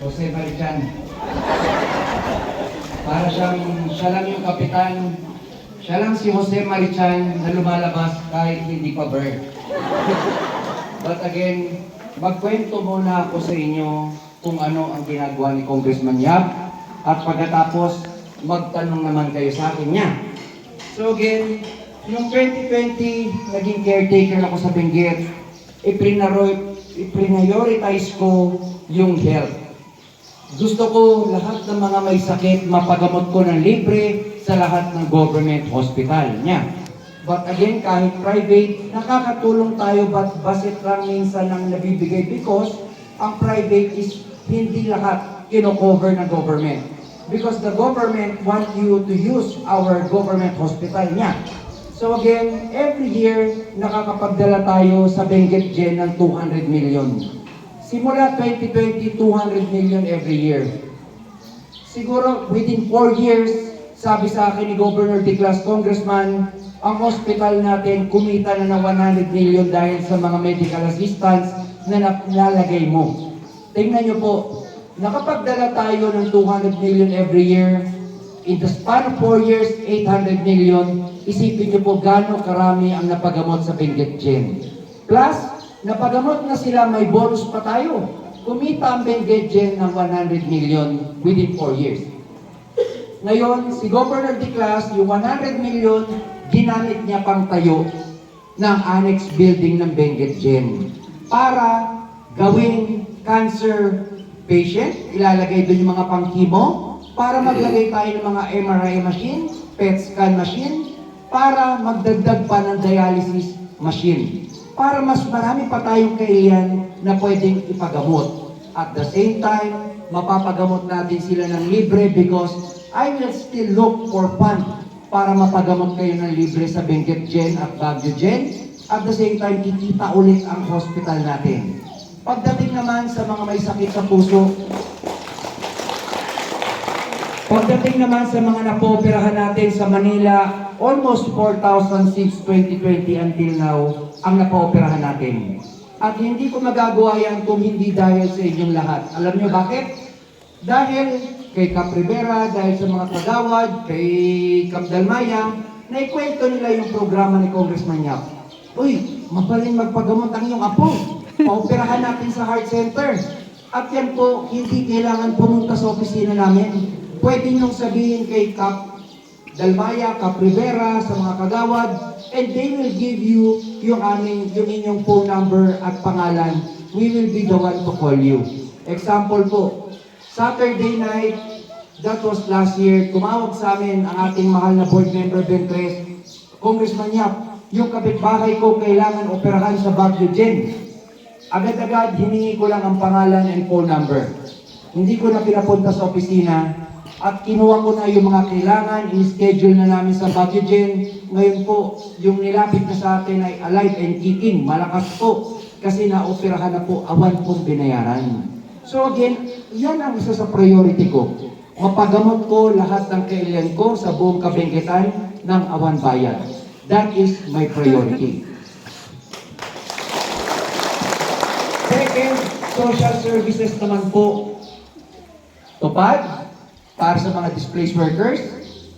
Jose Marichan. Para siya lang yung kapitan. Siya lang si Jose Marichan na lumalabas kahit hindi pa birth. But again, magkwento muna ako sa inyo kung ano ang ginagawa ni Congressman Yap at pagkatapos magtanong naman kayo sa akin niya. So again, noong 2020, naging caretaker ako sa Benguet. I-prioritize ko yung health. Gusto ko lahat ng mga may sakit, mapagamot ko ng libre sa lahat ng government hospital niya. But again, kahit private, nakakatulong tayo but basit lang minsan ang nabibigay because ang private is hindi lahat kino-cover ng government. Because the government want you to use our government hospital niya. So again, every year, nakakapagdala tayo sa Benguet Gen ng 200 million. Simula 2020, 200 million every year. Siguro within 4 years, sabi sa akin ni Governor Diclas, Congressman, ang hospital natin kumita na ng 100 million dahil sa mga medical assistance na nalalagay mo. Tingnan nyo po, nakapagdala tayo ng 200 million every year. In the span of 4 years, 800 million. Isipin nyo po gano'ng karami ang napagamot sa Benguet Gen. Plus, napagamot na sila, may bonus pa tayo. Kumita ang Benguet Gen ng 100 million within 4 years. Ngayon, si Governor Diclas, yung 100 million, ginamit niya pang tayo ng annex building ng Benguet Gen para gawing cancer patient, ilalagay doon yung mga pang-chemo, para maglagay tayo ng mga MRI machine, PET scan machine, para magdagdag pa ng dialysis machine. Para mas marami pa tayong kailan na pwedeng ipagamot. At the same time, mapapagamot natin sila ng libre because I will still look for fund para mapagamot kayo ng libre sa Benguet Gen at Baguio Gen. At the same time, kikita ulit ang hospital natin. Pagdating naman sa mga may sakit sa puso, pagdating naman sa mga napooperahan natin sa Manila, almost 4,000 since 2020 until now, ang napooperahan natin. At hindi ko magagawa yan kung hindi dahil sa inyong lahat. Alam nyo bakit? Dahil kay Cap Rivera, dahil sa mga kagawad, kay Cap Dalmaya, naikwento nila yung programa ni Congressman Yap. Uy, magaling magpagamot ang iyong apo. Paoperahan natin sa heart center. At yan po, hindi kailangan pumunta sa opisina namin. Pwede niyong sabihin kay Cap Dalmaya, Cap Rivera, sa mga kagawad, and they will give you yung inyong phone number at pangalan. We will be the one to call you. Example po, Saturday night, that was last year, tumawag sa amin ang ating mahal na board member Bentres, Congressman Yap, yung kapitbahay ko kailangan operahan sa Baguio Gen. Agad-agad, hiningi ko lang ang pangalan and phone number. Hindi ko na pinapunta sa opisina at kinuha ko na yung mga kailangan, in-schedule na namin sa Baguio Gen. Ngayon po, yung nilapit na sa atin ay alive and kicking, malakas po, kasi na-operahan na po, awan pong binayaran. So again, yan ang isa sa priority ko. Mapagamot ko lahat ng kailangan ko sa buong Kabenggetan ng awan bayan. That is my priority. Second, social services naman po. Tupad, para sa mga displaced workers.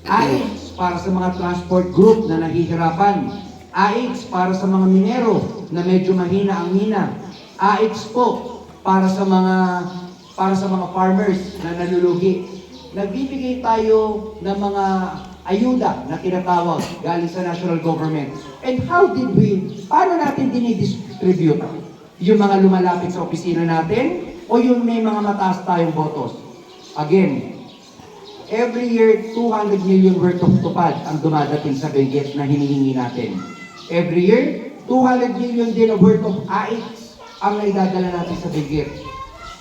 AIDS, para sa mga transport group na nahihirapan. AIDS, para sa mga minero na medyo mahina ang mina. AIDS po, para sa mga farmers na nalulugi. Nagbibigay tayo ng mga ayuda na tinatawag galing sa national government. And paano natin dinidistribute? Yung mga lumalapit sa opisina natin o yung may mga mataas tayong botos? Again, every year 200 million worth of tupad ang dumadating sa Benguet na hinihingi natin. Every year, 200 million din of worth of AIDS ang naidadala natin sa Benguet.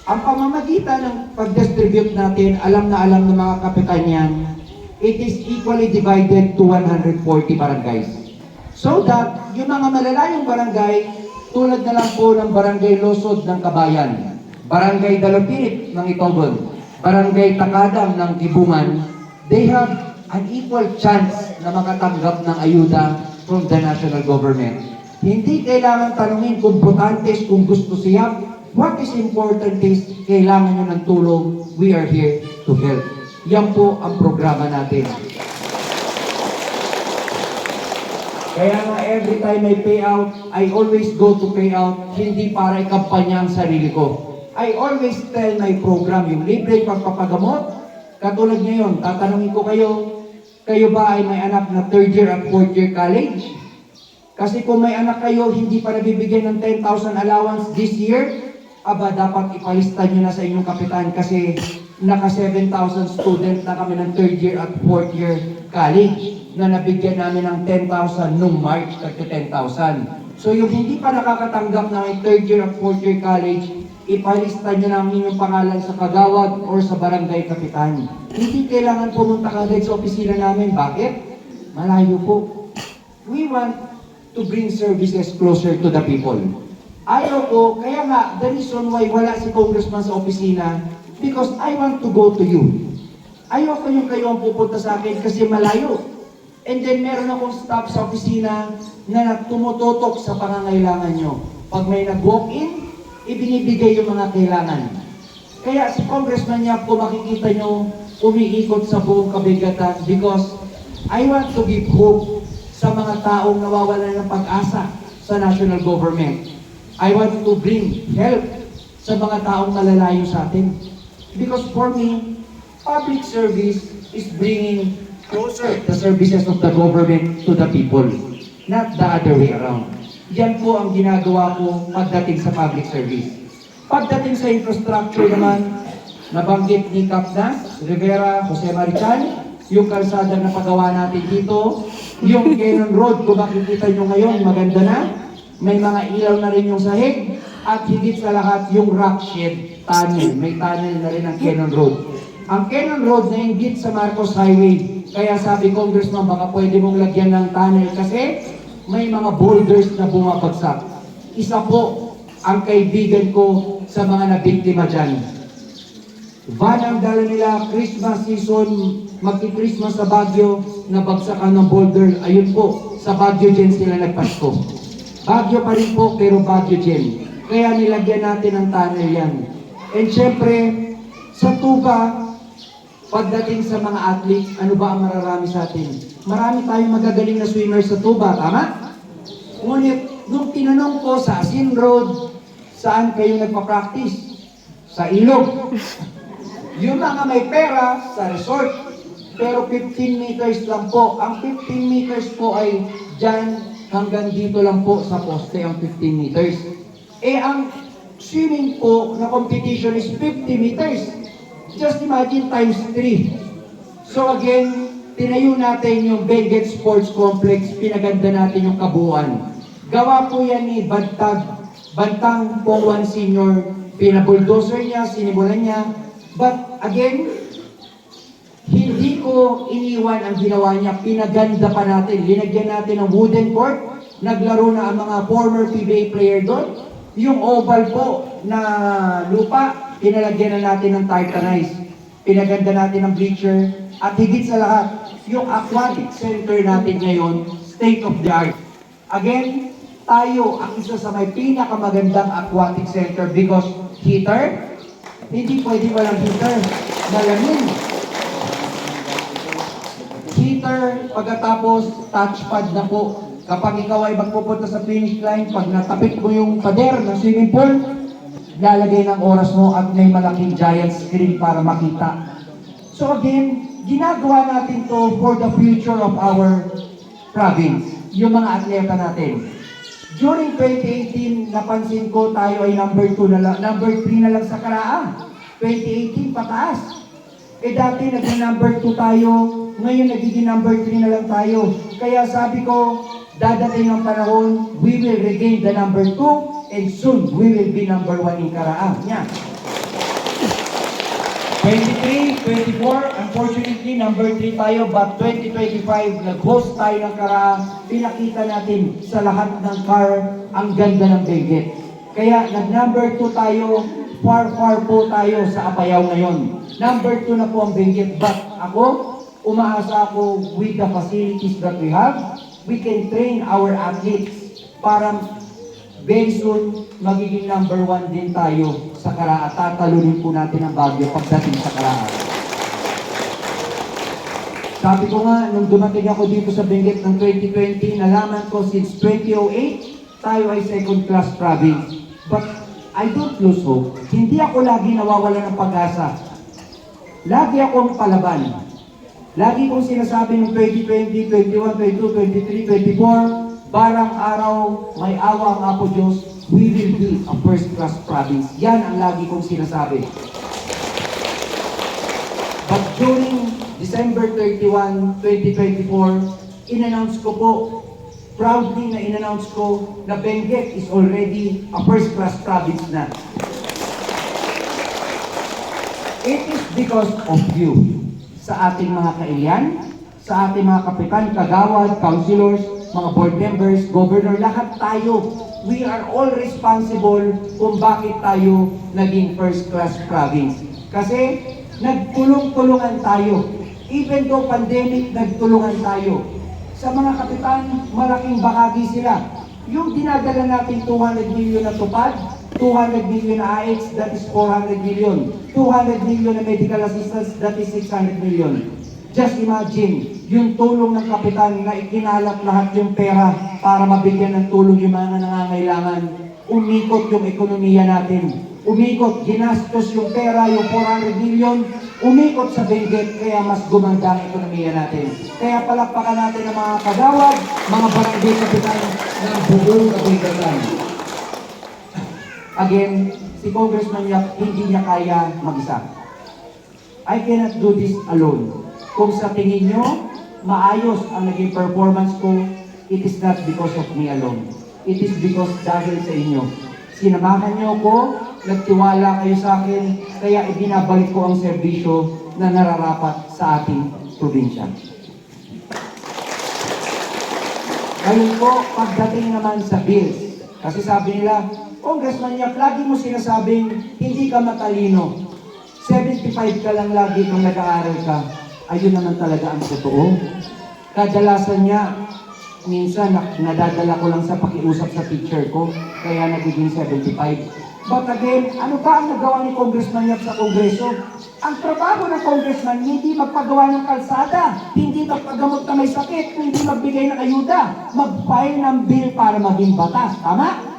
Ang pamamagitan ng pag-distribute natin, alam ng mga kapitan yan, it is equally divided to 140 barangays. So that, yung mga malalayong barangay, tulad na lang po ng Barangay Losod ng Kabayan, Barangay Dalopinit ng Itogon, Barangay Takadam ng Tibungan, they have an equal chance na makatanggap ng ayuda from the national government. Hindi kailangan tanungin kung botantes kung gusto siya what is important is, kailangan nyo ng tulong, we are here to help. Yan po ang programa natin. Kaya nga every time may payout, I always go to payout, hindi para ikampanya ang sarili ko. I always tell my program, yung libre pagpapagamot, katulad ngayon, tatanungin ko kayo, kayo ba ay may anak na 3rd year at 4th year college? Kasi kung may anak kayo, hindi pa nabibigyan ng 10,000 allowance this year, aba dapat ipalista nyo na sa inyong kapitan kasi naka 7,000 student na kami ng 3rd year at 4th year college na nabigyan namin ng 10,000 nung March to 10,000. So yung hindi pa nakakatanggap na may 3rd year at 4th year college, ipalista nyo na ang inyong pangalan sa kagawad or sa barangay kapitan. Hindi kailangan pumunta kagad sa opisina namin. Bakit? Malayo po. We want to bring services closer to the people. Ayaw ko, kaya nga, the reason why wala si congressman sa opisina, because I want to go to you. Ayaw ko yung kayo ang pupunta sa akin kasi malayo. And then meron akong staff sa opisina na tumututok sa pangangailangan nyo. Pag may nag-walk-in, ibinibigay yung mga kailangan. Kaya si Congressman Yap, kung makikita nyo, umiikot sa buong kabigatan because I want to give hope sa mga taong nawawalan ng pag-asa sa national government. I want to bring help sa mga taong malalayo sa atin. Because for me, public service is bringing closer the services of the government to the people, not the other way around. Yan po ang ginagawa ko pagdating sa public service. Pagdating sa infrastructure naman, nabanggit ni Capnas, Rivera, Jose Marichal, yung kalsada na pagawa natin dito, yung Cannon Road, kung makikita nyo ngayon, maganda na, may mga ilaw na rin yung sahig, at higit sa lahat yung rock shed tunnel, may tunnel na rin ang Cannon Road. Ang Cannon Road na inggit sa Marcos Highway, kaya sabi Congressman, baka pwede mong lagyan ng tunnel kasi may mga boulders na bumabagsak. Isa po ang kaibigan ko sa mga nabiktima dyan. Van ang dala nila, Christmas season, magki-Christmas sa Baguio, nabagsakan ng boulder. Ayun po, sa Baguio dyan sila nagpasko. Baguio pa rin po, pero Baguio dyan. Kaya nilagyan natin ng tunnel yan. And syempre, sa Tuba, pagdating sa mga athletes, ano ba ang mararami sa atin? Marami tayong magagaling na swimmers sa Tuba, tama? Ngunit, nung tinanong ko sa Asin Road, saan kayo nagpa-practice? Sa ilog. Yung mga may pera, sa resort. Pero 15 meters lang po. Ang 15 meters po ay dyan hanggang dito lang po sa poste ang 15 meters. Eh, ang swimming po na competition is 50 meters. Just imagine times 3. So again, tinayo natin yung Benguet Sports Complex, pinaganda natin yung kabuuan. Gawa po yan ni Bantang Pongwan Senior, pinabuldoser niya, sinimulan niya. But again, hindi ko iniwan ang ginawa niya, pinaganda pa natin. Linagyan natin ng wooden court, naglaro na ang mga former PBA player doon. Yung oval po na lupa, pinalagyan na natin ng tartanize. Pinaganda natin ng bleacher. At higit sa lahat, yung aquatic center natin ngayon, state of the art. Again, tayo ang isa sa may pinakamagandang aquatic center because heater, hindi pwede walang heater. Malamig. Heater, pagkatapos touchpad na po. Kapag ikaw ay magpupunta sa finish line, pag natapik mo yung pader ng swimming pool, lalagay ng oras mo at may malaking giant screen para makita. So again, ginagawa natin to for the future of our province, yung mga atleta natin. During 2018, napansin ko tayo ay number 3 na lang sa Karaan. 2018, pataas. Eh dati naging number 2 tayo, ngayon nagiging number 3 na lang tayo. Kaya sabi ko, dadating ang panahon, we will regain the number 2 and soon we will be number 1 in Karaan. Yan. 23, 24, unfortunately, number 3 tayo, but 2025, nag-host tayo ng Karaan, pinakita natin sa lahat ng car, ang ganda ng Benguet. Kaya, nag-number 2 tayo, far po tayo sa Apayao ngayon. Number 2 na po ang Benguet, but ako, umaasa ako with the facilities that we have, we can train our athletes para very soon magiging number 1 din tayo sa Karaa. Tatalunin po natin ang Baguio pagdating sa Karaa. Sabi ko nga, nung dumating ako dito sa Benguet ng 2020, nalaman ko since 2008, tayo ay second class province. But I don't lose hope. Hindi ako lagi nawawala ng pag-asa. Lagi akong palaban. Lagi kong sinasabi ng 2020, 21, 22, 23, 24, barang araw, may awa ang Apo Diyos, we will be a first class province. Yan ang lagi kong sinasabi. But during December 31, 2024, in-announce ko po, proudly na in-announce ko na Benguet is already a first-class province na. It is because of you. Sa ating mga kailian, sa ating mga kapitan, kagawad, councilors, mga board members, governor, lahat tayo, we are all responsible kung bakit tayo naging first-class province. Kasi nagtulong-tulungan tayo. Even though pandemic, nagtulungan tayo. Sa mga kapitan, malaking bahagi sila. Yung dinadala natin 200 million na tupad, 200 million na AX, that is 400 million. 200 million na medical assistance, that is 600 million. Just imagine, yung tulong ng kapitan na ikinalap lahat yung pera para mabigyan ng tulong yung mga nangangailangan. Umikot yung ekonomiya natin. Umikot, ginastos yung pera, yung 400 million, umikot sa Benguet, kaya mas gumanda ang ekonomiya natin. Kaya palakpakan natin ang mga kagawad, mga barangay kapitan ng buong kabigatan. Again, si Congressman Yap, hindi niya kaya mag-isa. I cannot do this alone. Kung sa tingin nyo, maayos ang naging performance ko, it is not because of me alone. It is because dahil sa inyo. Sinamahan niyo ako, nagtiwala kayo sa akin, kaya ibinabalik ko ang serbisyo na nararapat sa ating probinsya. Ngayon po, pagdating naman sa bills, kasi sabi nila, Congressman Yap, lagi mo sinasabing hindi ka matalino. 75 ka lang lagi kung nag-aaral ka. Ayun naman talaga ang totoo. Kadalasan niya, minsan nadadala ko lang sa pakiusap sa teacher ko, kaya nagiging 75. But again, ano ba ang nagawa ni Congressman Yap sa Kongreso? Ang trabaho ng Congressman, hindi magpagawa ng kalsada, hindi magpagamot na may sakit, hindi magbigay ng ayuda, mag-file ng bill para maging batas. Tama?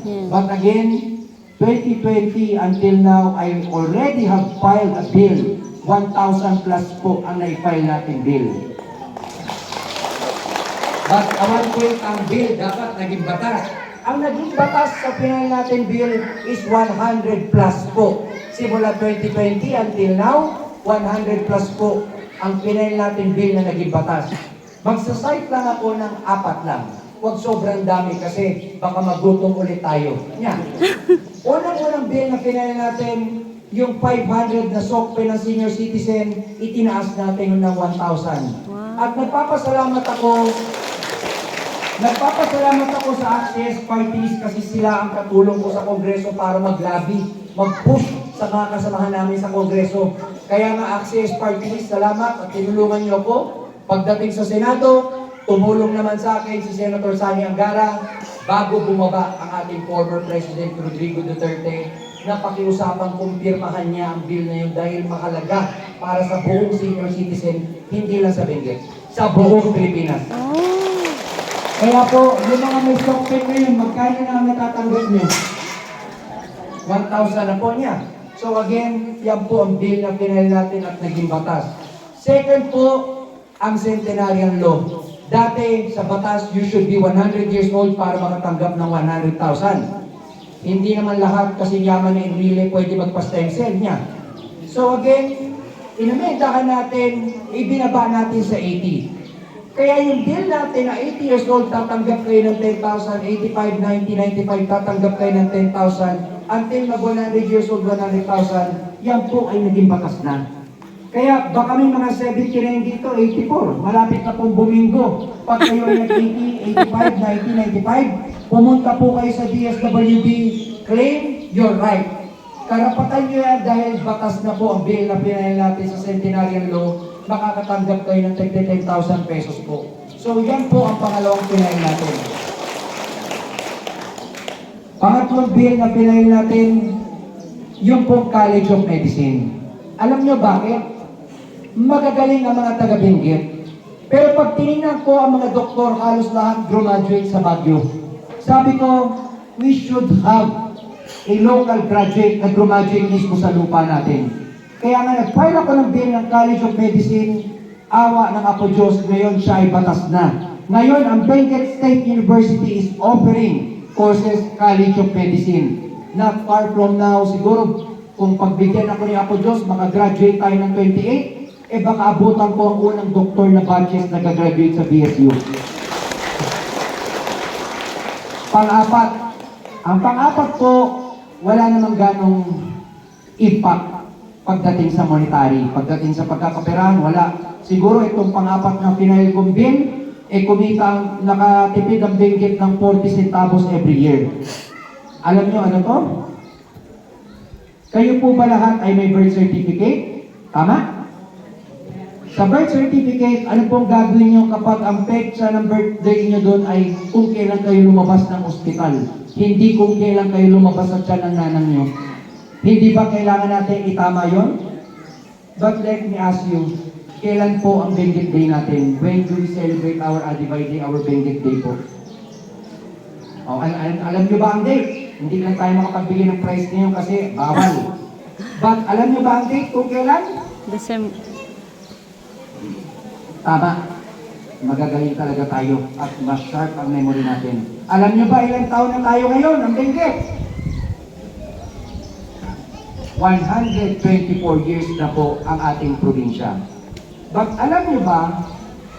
But again, 2020 until now, I already have filed a bill. 1,000 plus po ang na-file natin bill. But our point, ang bill dapat naging batas. Ang naging batas sa pinal natin bill is 100 plus po. Simula 2020 until now, 100 plus po ang pinal natin bill na naging batas. Magsasite lang ako ng 4 lang. Huwag sobrang dami kasi baka magutom ulit tayo. Yan. Unang-unang bill na pinal natin, yung 500 na SOCPE ng senior citizen, itinaas natin ng 1,000. At nagpapasalamat ako sa Access Parties kasi sila ang katulong ko sa Kongreso para mag-lobby, mag-push sa mga kasamahan namin sa Kongreso. Kaya nga Access Parties, salamat at tinulungan niyo ako. Pagdating sa Senado, tumulong naman sa akin si Senator Sani Angara bago bumaba ang ating former President Rodrigo Duterte na pakiusapang kumpirmahan niya ang bill na yun dahil mahalaga para sa buong senior citizen, hindi lang sa Benguet, sa buong Pilipinas. Kaya po, yung mga may stock pay ngayon, magkano na ang natatanggap niyo? 1,000 na po niya. So again, yan po ang bill na pinal natin at naging batas. Second po, ang centenarian law. Dati sa batas, you should be 100 years old para makatanggap ng 100,000. Hindi naman lahat kasi yaman na inrile pwede magpa-stem cell niya. So again, inamendahan natin, ibinaba natin sa 80. Kaya yung bill natin na 80 years old, tatanggap kayo ng 10,000, 85, 90, 95, tatanggap kayo ng 10,000, until mag 100 years old, 100,000, yan po ay naging batas na. Kaya baka may mga 70 rin dito, 84. Malapit na pong buminggo. Pag kayo ay nag-80, 85, 90, 95, pumunta po kayo sa DSWD, claim your right. Karapatan nyo yan dahil batas na po ang bill na pinahal natin sa centenarian law, makakatanggap kayo ng 10,000 pesos po. So yan po ang pangalawang pinahal natin. Pangatlong bill na pinail natin, yung pong College of Medicine. Alam nyo bakit? Magagaling ang mga taga-Benguet. Pero pag tinignan ko ang mga doktor, halos lahat graduate sa Baguio. Sabi ko, we should have a local graduate na graduate mismo sa lupa natin. Kaya nga nag-file ako ng bill ng College of Medicine, awa ng Apo Diyos, ngayon siya ay batas na. Ngayon, ang Benguet State University is offering courses College of Medicine. Not far from now, siguro, kung pagbigyan ako ni Apo Diyos, makagraduate tayo ng 28, baka abutan ko ang unang doktor na batches na gagraduate sa BSU. Pang-apat. Ang pang-apat ko, wala namang ganong impact pagdating sa monetary. Pagdating sa pagkakaperahan, wala. Siguro itong pang-apat na final kong bill, kumita, nakatipid ang Benguet ng 40 centavos every year. Alam nyo ano to? Kayo po ba lahat ay may birth certificate? Tama? Sa birth certificate, ano pong gagawin nyo kapag ang petsa ng birthday nyo doon ay kung kailan kayo lumabas ng ospital? Hindi kung kailan kayo lumabas sa tiyan ng nanang nyo. Hindi ba kailangan natin itama yon? But let me ask you, kailan po ang Benguet Day natin? When do we celebrate our Adibay Day, our Benguet Day po? Oh, alam nyo ba ang date? Hindi lang tayo makapagbigay ng prize ngayon kasi bawal. But alam nyo ba ang date kung kailan? December. Tama. Magagaling talaga tayo at mas sharp ang memory natin. Alam nyo ba ilang taon na tayo ngayon ang Benguet? 124 years na po ang ating probinsya. But alam nyo ba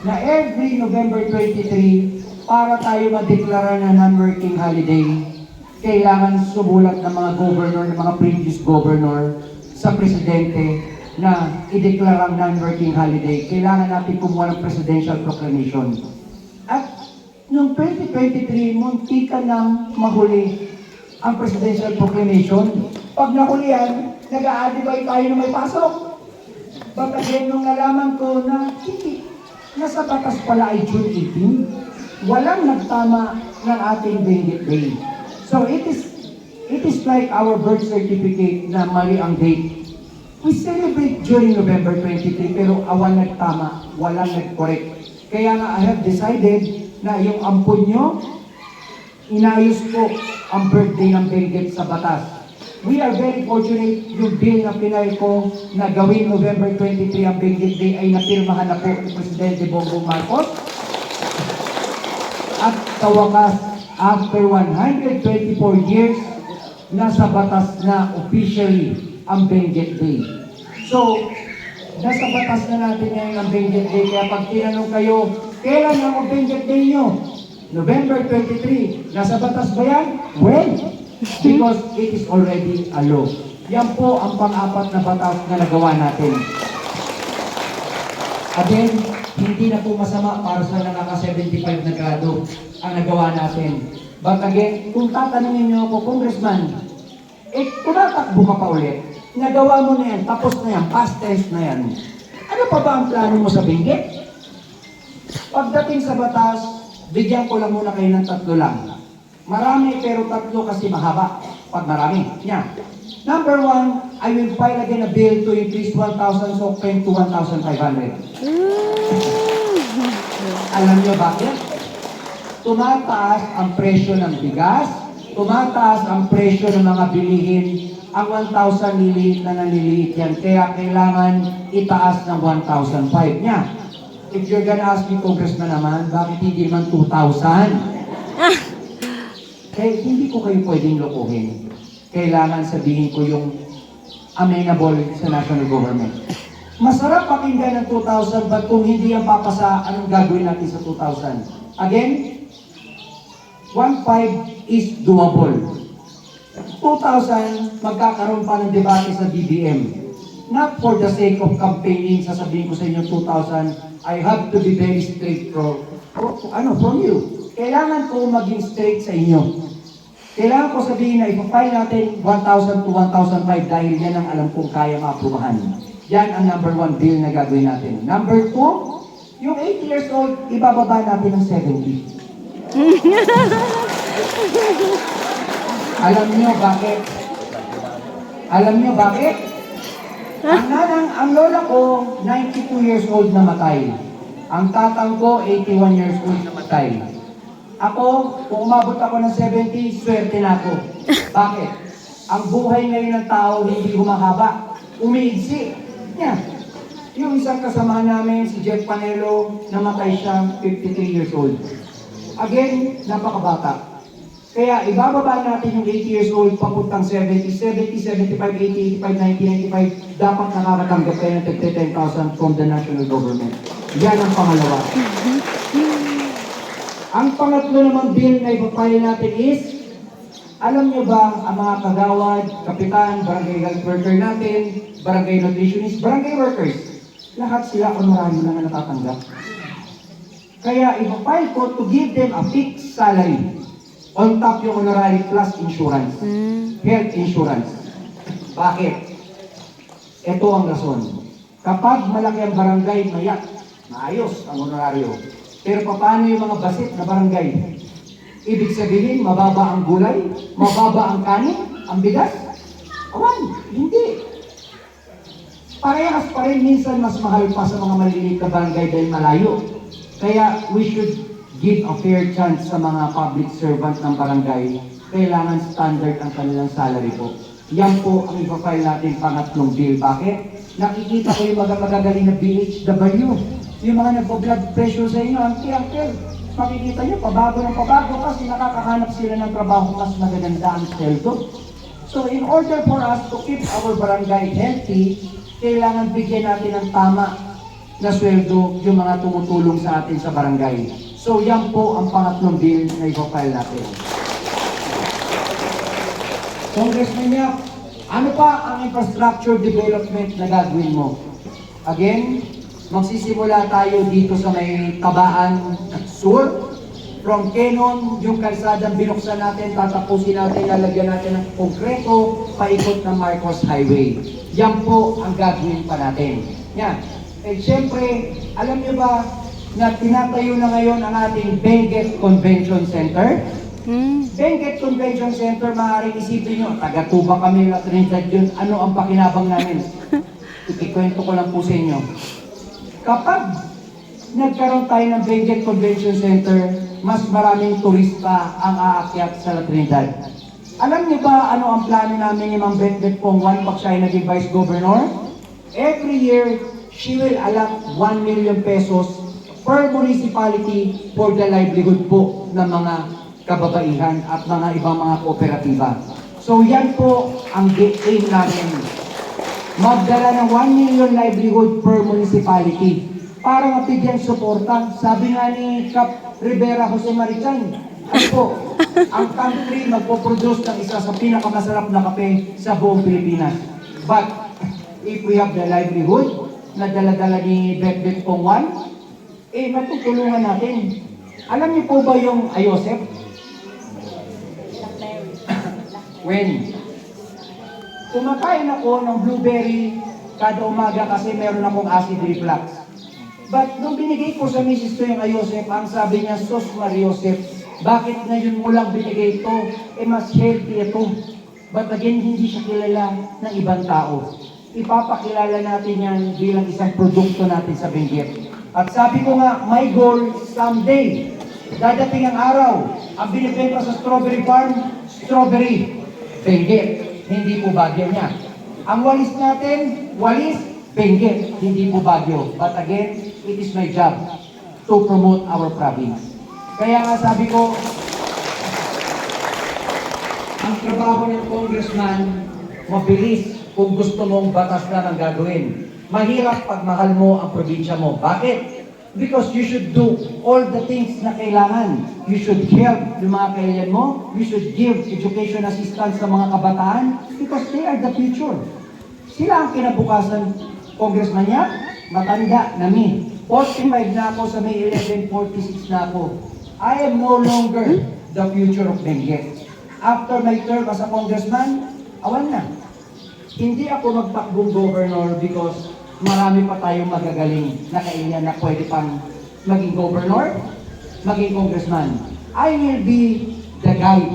na every November 23, para tayo madeklara na non-working holiday, kailangan sumulat ng mga governor, ng mga previous governor sa presidente na ideklarang non-working holiday. Kailangan natin kumuha ng presidential proclamation. At noong 2023, muntika nang mahuli ang presidential proclamation. Pag nahulihan, nag-a-advise tayo na may pasok. But again, nung nalaman ko na nasa batas pala ay June 18, walang nagtama ng ating Benguet Day. So it is like our birth certificate na mali ang date. We celebrate during November 23 pero awan nagtama, walang nag-correct. Kaya nga I have decided na yung ampun nyo, inayos ko ang birthday ng Benguet sa batas. We are very fortunate yung bill na pinay ko na gawin November 23 ang Benguet Day ay napirmahan na po ni Presidente Bongbong Marcos. At sa wakas, after 124 years, nasa batas na officially ang Benguet Day. So, nasa batas na natin ngayon ang Benguet Day. Kaya pag tinanong kayo, kailan ang Benguet Day nyo? November 23. Nasa batas ba yan? Well, because it is already a law. Yan po ang pang-apat na batas na nagawa natin. Again, hindi na po masama para sa nakaka-75 na grado ang nagawa natin. But again, kung tatanungin niyo ako, Congressman, tumatakbo ka pa ulit. Nagawa mo na yan, tapos na yan, past tense na yan. Ano pa ba ang plano mo sa Benguet? Pagdating sa batas, bigyan ko lang muna kayo ng 3 lang. Marami pero 3 kasi mahaba. Pag marami. Yan. Number 1, I will file again a bill to increase 1,000 sokpen to 1,500. Alam niyo bakit? Tumataas ang presyo ng bigas, tumataas ang presyo ng mga bilihin, ang 1,000 liliit na naliliit yan. Kaya kailangan itaas ng 1,500 niya. If you're gonna ask me, Congressman naman, bakit hindi naman 2,000? Kaya hindi ko kayo pwedeng lokohin. Kailangan sabihin ko yung amenable sa national government. Masarap pakinggan ng 2,000, but kung hindi yan papasa, anong gagawin natin sa 2,000? Again, 1,500 is doable. 2,000, magkakaroon pa ng debate sa DBM. Not for the sake of campaigning, sasabihin ko sa inyo 2,000, I have to be very straight from you. Kailangan ko maging straight sa inyo. Kailangan ko sabihin na ipapile natin 1,000 to 1,500 dahil yan ang alam kong kaya maaprubahan. Yan ang number 1 bill na gagawin natin. Number 2, yung 8 years old, ibababa natin ng 70. Alam niyo bakit? Alam niyo bakit? Ang lola ko, 92 years old namatay. Ang tatang ko, 81 years old namatay. Ako, kung umabot ako ng 70, swerte na ako. Bakit? Ang buhay ngayon ng tao hindi humahaba. Umiigsi. Yeah. Yung isang kasamahan namin, si Jeff Panelo, namatay siya, 53 years old. Again, napakabata. Kaya ibababa natin yung 80 years old, papuntang 70, 75, 80, 85, 90, 95, dapat nakakatanggap kayo ng 10,000 from the national government. Yan ang pangalawa. Ang pangatlo namang bill na ipapile natin is, alam nyo ba ang mga kagawad, kapitan, barangay health worker natin, barangay nutritionist, barangay workers, lahat sila honorary lang na natatanggap. Kaya ipapile ko to give them a fixed salary. On top yung honorary plus insurance. Health insurance. Bakit? Ito ang rason. Kapag malaki ang barangay, maayos ang honoraryo. Pero paano yung mga basit na barangay? Ibig sabihin, mababa ang gulay, mababa ang kanin, ang bigas? Awan, hindi. Parehas pa rin, minsan mas mahal pa sa mga maliliit na barangay dahil malayo. Kaya we should give a fair chance sa mga public servant ng barangay. Kailangan standard ang kanilang salary po. Yan po ang ipafile natin pangatlong bill. Bakit? Nakikita ko yung mga magagaling na BHW. Yung mga nagpo-blood pressure sa inyo, uncle. Makikita nyo, pabago ng pabago kasi nakakahanap sila ng trabaho mas magaganda ang sweldo. So in order for us to keep our barangay healthy, kailangan bigyan natin ng tama na sweldo yung mga tumutulong sa atin sa barangay. So yan po ang pangatlong bill na ipapile natin. Congressman Yap, ano pa ang infrastructure development na gagawin mo? Again, magsisimula tayo dito sa may Kabaan Sur. From Kenon, yung kalsadang binuksan natin, tatapusin natin, lalagyan natin ng konkreto, paikot ng Marcos Highway. Yan po ang gagawin pa natin. Yan. And syempre, alam niyo ba na tinatayo na ngayon ang ating Benguet Convention Center? Benguet Convention Center, maaaring isipin nyo, taga-Tuba kami na Trinidad yun, ano ang pakinabang namin? Ikikwento ko lang po sa inyo. Kapag nagkaroon tayo ng Benguet Convention Center, mas maraming turista ang aakyat sa La Trinidad. Alam niyo ba ano ang plano namin ni Ma'am Benguet Pongwan pag siya ay naging Vice Governor? Every year, she will allot 1 million pesos per municipality for the livelihood po ng mga kababaihan at mga ibang mga kooperatiba. So yan po ang aim namin. Magdala ng 1 million livelihood per municipality para mabigyan suporta. Sabi nga ni Cap Rivera Jose Marichan, ano po, ang country magpo-produce ng isa sa pinakamasarap na kape sa buong Pilipinas. But if we have the livelihood na dala-dala ni Betbet Pongwan, matutulungan natin. Alam niyo po ba yung Ayosep? When? Kumakain ako ng blueberry kada umaga kasi meron akong acid reflux. But nung binigay ko sa misis ko yung Ayosep, ang sabi niya, Sos Mariosep, bakit ngayon mo lang binigay ito? Mas healthy ito. But again, hindi siya kilala ng ibang tao. Ipapakilala natin yan bilang isang produkto natin sa Benguet. At sabi ko nga, my goal someday, dadating ang araw, ang binibenta sa strawberry farm, strawberry, Benguet, hindi po Baguio niya. Ang walis natin, walis, Benguet, hindi po Baguio. But again, it is my job to promote our province. Kaya nga sabi ko, ang trabaho ng congressman, mabilis kung gusto mong batas lang ang gagawin. Mahirap pag mahal mo ang probinsya mo. Bakit? Because you should do all the things na kailangan. You should help yung mga kailan mo. You should give education assistance sa mga kabataan because they are the future. Sila ang kinabukasan. Congressman niya, matanda na me. 45 na ako sa May 11, 46 na ako. I am no longer the future of Benguet. After my term as a congressman, awan na. Hindi ako magtakbong governor because marami pa tayong magagaling na kailan na pwede pang maging governor, maging congressman. I will be the guide,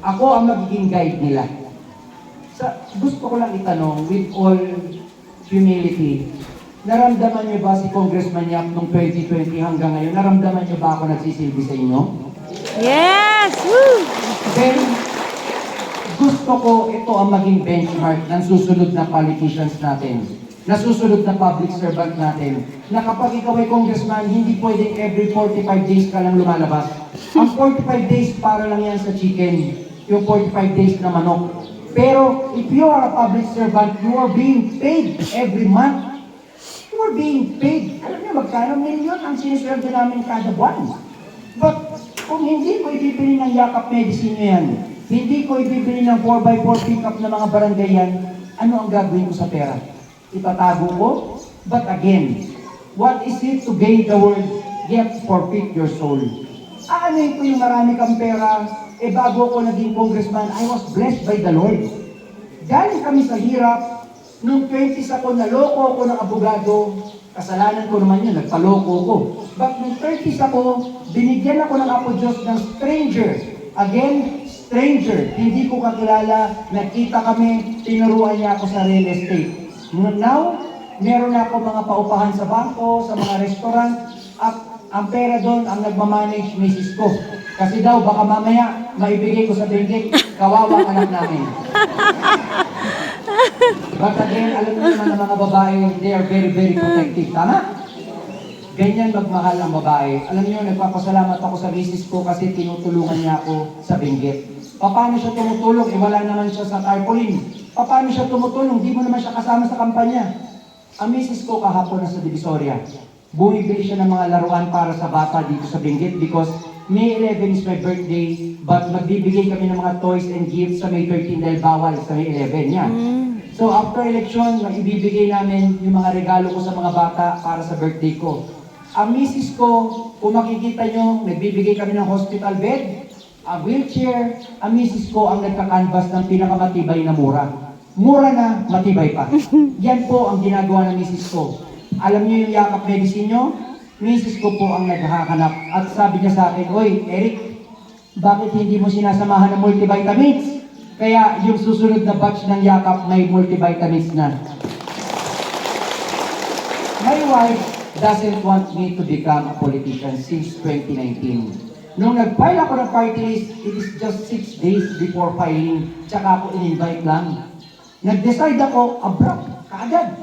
Ako ang magiging guide nila. Gusto ko lang itanong, with all humility, naramdaman niyo ba si Congressman Yap noong 2020 hanggang ngayon? Naramdaman niyo ba ako nagsisilbi sa inyo? Yes! Woo! Then, gusto ko ito ang maging benchmark ng susunod na politicians natin, na susunod na public servant natin, na kapag ikaw ay congressman, hindi pwedeng every 45 days ka lang lumalabas. Ang 45 days para lang yan sa chicken, yung 45 days na manok. Pero if you are a public servant, you are being paid every month. You are being paid. Alam niyo, magkano milyon ang sinisweldo namin kada buwan. But kung hindi ko ibibili ng yakap medicine yan, hindi ko ibibili ng 4x4 pickup na mga barangay yan, ano ang gagawin ko sa pera? Itatago ko? But again, what is it to gain the world, yet forfeit your soul? Aanin ko yung marami kang pera, bago ako naging congressman, I was blessed by the Lord. Galing kami sa hirap, nung 20s ako, naloko ako ng abogado, kasalanan ko naman yun, nagpaloko ko. But nung 30s ako, binigyan ako ng Apo Diyos ng stranger. Again, stranger. Hindi ko kakilala, nagkita kami, tinuruan niya ako sa real estate. Now, meron ako mga paupahan sa bangko, sa mga restaurant, at ang pera doon ang nagmamanage misis ko. Kasi daw, baka mamaya, maibigay ko sa benggit, kawawa anak namin. But again, alam niyo naman ang mga babae, they are very, very protective. Tama? Ganyan magmahal ang babae. Alam niyo, nagpapasalamat ako sa misis ko kasi tinutulungan niya ako sa benggit. Paano siya tumutulong? Wala naman siya sa tarpaulin. Paano siya tumutulong? Di mo naman siya kasama sa kampanya. Ang misis ko kahapon nasa Divisoria. Bumibili siya ng mga laruan para sa bata dito sa Benguet because May 11 is my birthday, but magbibigay kami ng mga toys and gifts sa May 13 dahil bawal sa May 11 niya. So after election, ibibigay namin yung mga regalo ko sa mga bata para sa birthday ko. Ang misis ko, kung makikita nyo, nagbibigay kami ng hospital bed, a wheelchair. Ang misis ko ang nagka-canvas ng pinakamatibay na mura. Mura na, matibay pa. Yan po ang ginagawa ng misis ko. Alam niyo yung yakap medicine nyo? Misis ko po ang naghahanap. At sabi niya sa akin, "Oy, Eric, bakit hindi mo sinasamahan ng multivitamins?" Kaya yung susunod na batch ng yakap may multivitamins na. My wife doesn't want me to become a politician since 2019. Nung nag-file ako ng party list, it is just 6 days before filing, tsaka ako in-invite lang. Nag-decide ako, abrupt, kaagad.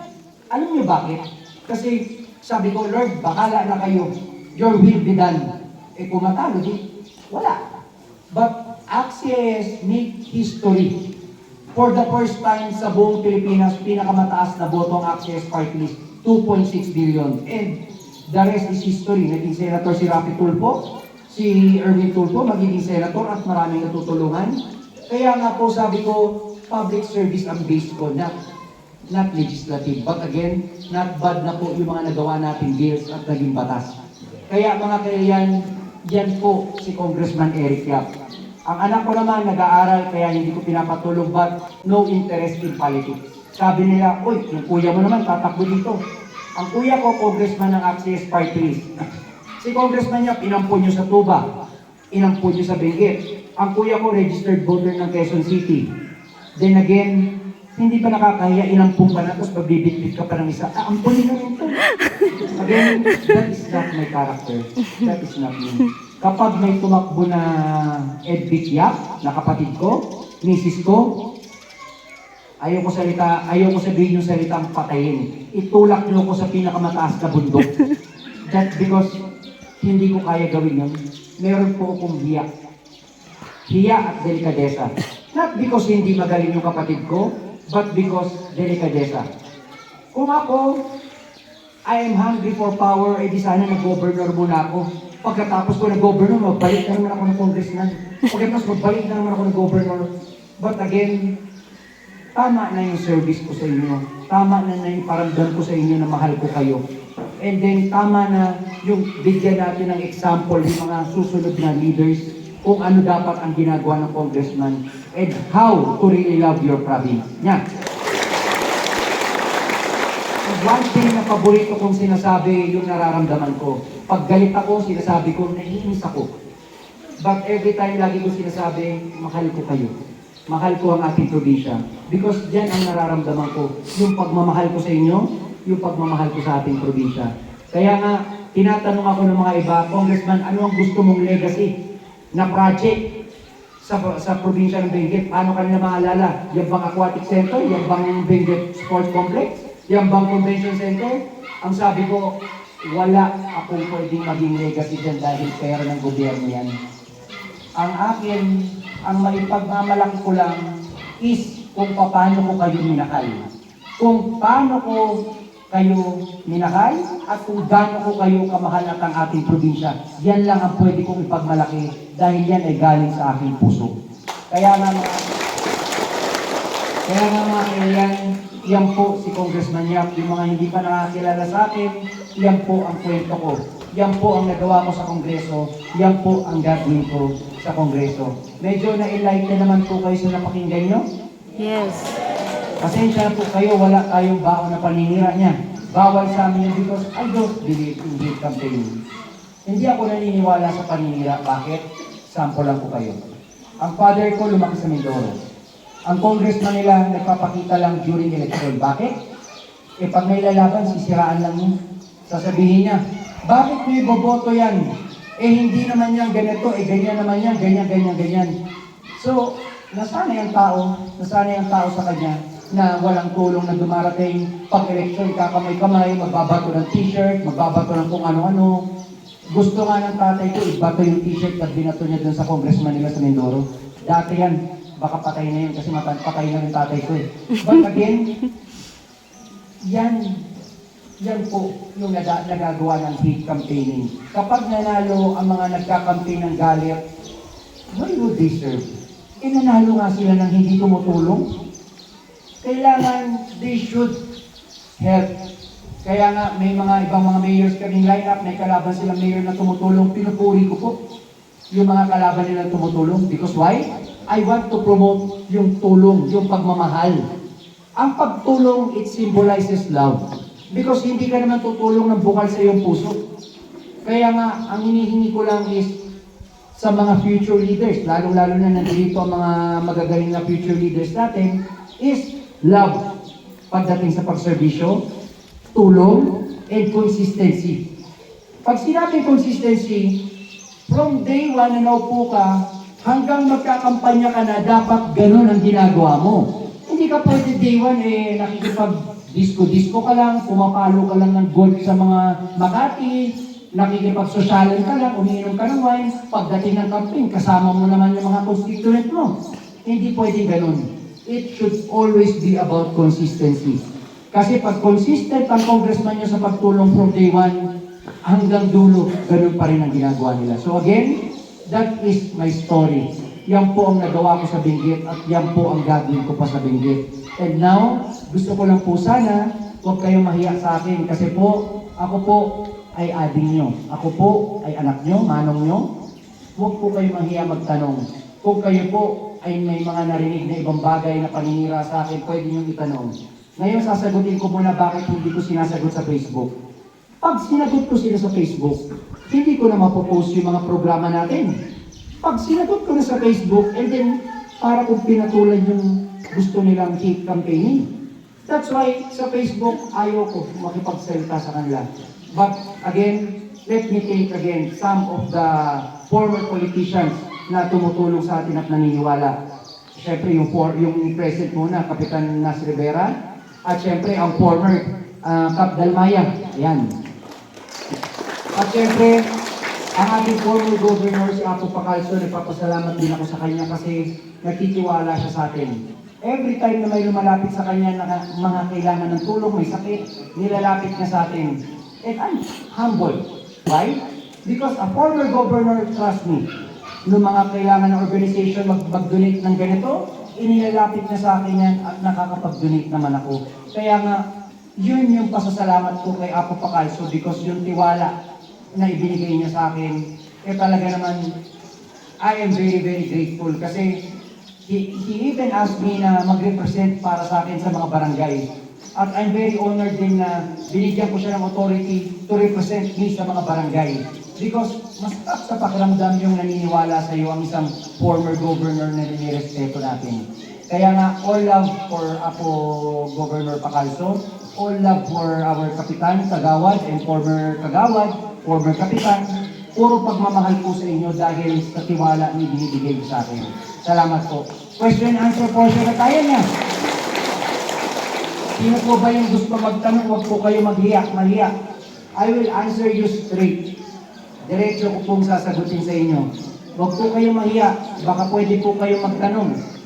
Alam niyo bakit? Kasi sabi ko, "Lord, bahala na kayo. Your will be done." Kung matalo, di, wala. But AXIS make history. For the first time sa buong Pilipinas, pinakamataas na boto ang AXIS party list, 2.6 billion. And the rest is history. Naging senator si Rafi Tulfo, si Erwin Tulfo, magiging senator at maraming natutulungan. Kaya nga po sabi ko, public service ang base ko, not legislative. But again, not bad na po yung mga nagawa natin bills at naging batas. Kaya mga kailan, yan po si Congressman Eric Yap. Ang anak ko naman nag-aaral kaya hindi ko pinapatulong but no interest in politics. Sabi nila, "Uy, yung kuya mo naman tatakbo dito." Ang kuya ko, congressman ng AXIS party list. Si Congressman Yap, inampun nyo sa Tuba, inampun nyo sa Benguet. Ang kuya ko, registered voter ng Quezon City. Then again, hindi ba nakakahiya, inampun ka na, tapos magbibitbit ka pa ng isa, ampunin na rin ito. Again, that is not my character. That is not me. Kapag may tumakbo na Edvic Yap, na kapatid ko, misis ko, ayaw ko sabihin yung salitang patayin. Itulak niyo ko sa pinakamataas na bundok. That's because hindi ko kaya gawin yun. Meron po akong hiya. Hiya at delikadesa. Not because hindi magaling yung kapatid ko, but because delikadesa. Kung ako, I am hungry for power, di sana nag-governor muna ako. Pagkatapos ko nag-governor, magbalik na naman ako ng congressman. Pagkatapos magbalik na naman ako ng governor. But again, tama na yung service ko sa inyo. Tama na yung paramdam ko sa inyo na mahal ko kayo. And then tama na yung bigyan natin ng example yung mga susunod na leaders kung ano dapat ang ginagawa ng congressman and how to really love your province. Yan. One thing na paborito kong sinasabi yung nararamdaman ko. Pag galit ako, sinasabi ko, naiinis ako. But every time, lagi ko sinasabi, mahal ko kayo. Mahal ko ang ating probinsya. Because yan ang nararamdaman ko. Yung pagmamahal ko sa inyo, yung pagmamahal ko sa ating probinsya. Kaya nga, tinatanong ako ng mga iba, Congressman, ano ang gusto mong legacy na project sa probinsya ng Benguet? Paano kanila maalala? Yan bang aquatic center? Yan bang Benguet Sports Complex? Yan bang convention center? Ang sabi ko, wala akong pwedeng maging legacy dyan dahil pera ng gobyerno yan. Ang akin, ang maipagmamalaki ko lang is kung paano ko kayo minahal. Kung paano ko kayo minahal at kung gaano ko kayo kamahal at ang ating probinsya. Yan lang ang pwede kong ipagmalaki dahil yan ay galing sa aking puso. Kaya nga mga kailan, yan po si Congressman Yap. Yung mga hindi pa nakakilala sa akin, yan po ang kwento ko. Yan po ang nagawa ko sa Kongreso. Yan po ang gagawin ko sa Kongreso. Medyo na-enlighten naman po kayo sa napakinggan nyo. Yes. Pasensya po kayo, wala tayong baon na paninira niya. Bawal sa amin yun because I don't believe in hate campaigning. Hindi ako naniniwala sa paninira. Bakit? Sample lang po kayo. Ang father ko lumaki sa Mindoro. Ang congressman nila nagpapakita lang during election. Bakit? Eh pag may lalaban, sisiraan lang yun. Sasabihin niya, bakit may boboto yan? Eh hindi naman yan ganito, eh ganyan naman yan, ganyan. So, nasanay ang tao sa kanya na walang tulong na dumarating. Pag-election, kakamay-kamay, magbabato ng t-shirt, magbabato ng kung ano-ano. Gusto nga ng tatay ko, ibato yung t-shirt na binato niya dun sa congressman nila sa Mindoro. Dati yan, baka patay na yun kasi patay na yung tatay ko eh. But again, yan po yung nagagawa ng hate campaigning. Kapag nanalo ang mga nagka-campaign ng galit, why would they serve? Eh nanalo nga sila ng hindi tumutulong. Kailangan they should help. Kaya nga may mga ibang mga mayors kaming line-up, may kalaban silang mayor na tumutulong, pinupuri ko po yung mga kalaban nila tumutulong. Because why? I want to promote yung tulong, yung pagmamahal. Ang pagtulong, it symbolizes love. Because hindi ka naman tutulong ng bukal sa iyong puso. Kaya nga, ang hinihingi ko lang is sa mga future leaders, lalong-lalo na nandito ang mga magagaling na future leaders natin, is love. Pagdating sa pagserbisyo, tulong, and consistency. Pag sinabing consistency, from day one na naupo ka, hanggang magkakampanya ka na, dapat ganun ang ginagawa mo. Hindi ka pwede day one, nakikipag-disco ka lang, pumapalo ka lang ng gold sa mga Makati, nakikipag-sosyalan ka lang, umiinom ka ng wine, pagdating ng campaign, kasama mo naman yung mga constituent mo. Hindi pwede ganun. It should always be about consistency. Kasi pag consistent ang congressman nyo sa pagtulong from day one, hanggang dulo, ganun pa rin ang ginagawa nila. So again, that is my story. Yan po ang nagawa ko sa Benguet at yan po ang gagawin ko pa sa Benguet. And now, gusto ko lang po sana, huwag kayong mahiya sa akin kasi po, ako po ay ading nyo. Ako po ay anak nyo, manong nyo. Huwag po kayong mahiya magtanong. Kung kayo po ay may mga narinig na ibang bagay na paninira sa akin, pwede nyo itanong. Ngayon, sasagutin ko muna bakit hindi ko sinasagot sa Facebook. Pag sinagot ko sila sa Facebook, hindi ko na mapopost yung mga programa natin. Pag sinagot ko na sa Facebook, and then para kung pinatulan yung gusto nilang hate campaigning. That's why sa Facebook, ayaw ko makipagsalita sa kanila. But again, let me take again some of the former politicians na tumutulong sa atin at naniniwala. Siyempre, yung present muna, Kapitan Nas Rivera, at siyempre, ang former Cap Dalmaya. Ayan. At siyempre, ang ating former governor, si Apo Pacalso, nagpapasalamat din ako sa kanya kasi nagtitiwala siya sa atin. Every time na may lumalapit sa kanya na mga kailangan ng tulong, may sakit, nilalapit niya sa atin. And I'm humble. Why? Because a former governor trusts me. Noong mga kailangan ng organization mag-donate ng ganito, inilalapit niya sa akin yan at nakakapag-donate naman ako. Kaya nga, yun yung pasasalamat ko kay Apo Pacalso because yung tiwala na ibinigay niya sa akin, eh talaga naman, I am very, very grateful kasi he even asked me na mag-represent para sa akin sa mga barangay. At I'm very honored din na binigyan ko siya ng authority to represent me sa mga barangay. Because masarap sa pakiramdam yung naniniwala sa iyo ang isang former governor na ninirespeto natin. Kaya nga, all love for Apo Governor Pacalso, all love for our Kapitan Kagawad and former Kagawad, former Kapitan, puro pagmamahal po sa inyo dahil sa tiwala ni binibigay sa akin. Salamat po. Question and answer portion na tayo niya. Sino po ba yung gusto magtanong? Huwag po kayo mahiya. I will answer you straight. Diretso ko pong sasagutin sa inyo. Huwag po kayo mahiya. Baka pwede po kayo magtanong.